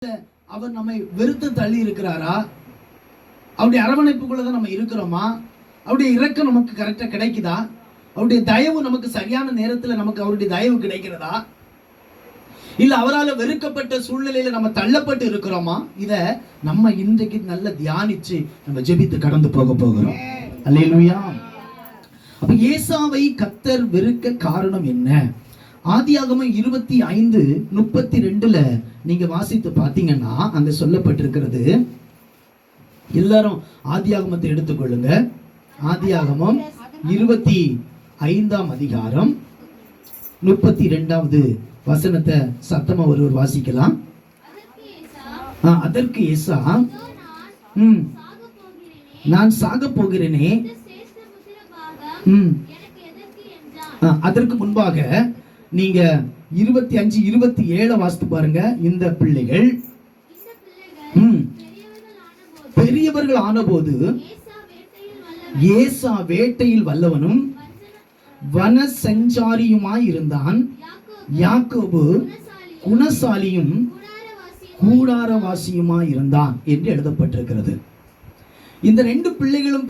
அவர் நம்மை வெறுத்து தள்ளி இருக்கிறாரா? அவருடைய அரவணைப்புக்குள்ளதான் நம்ம இருக்கிறோமா? அவருடைய இரக்கம் நமக்கு கரெக்டா கிடைக்குதா? அவருடைய தயவு நமக்கு சரியான நேரத்துல நமக்கு அவருடைய தயவு கிடைக்கிறதா? இல்ல அவரால் வெறுக்கப்பட்ட சூழ்நிலையில நம்ம தள்ளப்பட்டு இருக்கிறோமா? இத நம்ம இன்றைக்கு நல்ல தியானிச்சு நம்ம ஜெபித்து கடந்து போக போகிறோம். அல்லேலூயா. அப்ப ஏசாவை கர்த்தர் வெறுக்க காரணம் என்ன? ஆதியாகமம் 25:32 நீங்க வாசித்து பாத்தீங்கன்னா அங்க சொல்லப்பட்டிருக்கிறது. எல்லாரும் ஆதியாகமத்தை எடுத்துக்கொள்ளுங்க. ஆதியாகமம் 25 அதிகாரம் 32 வசனத்தை சத்தமா ஒருவர் வாசிக்கலாம். அதற்கு ஏசா, நான் சாக போகிறேனே. அதற்கு முன்பாக நீங்க 25-27 வாசித்து பாருங்க. இந்த பிள்ளைகள் பெரியவர்கள் ஆனபோது ஏசா வேட்டையில் வல்லவனும் வன சஞ்சாரியுமாய் இருந்தான். யாக்கோபு குணசாலியும் கூடாரவாசியுமாய் இருந்தான் என்று எழுதப்பட்டிருக்கிறது. இந்த ரெண்டு பிள்ளைகளும்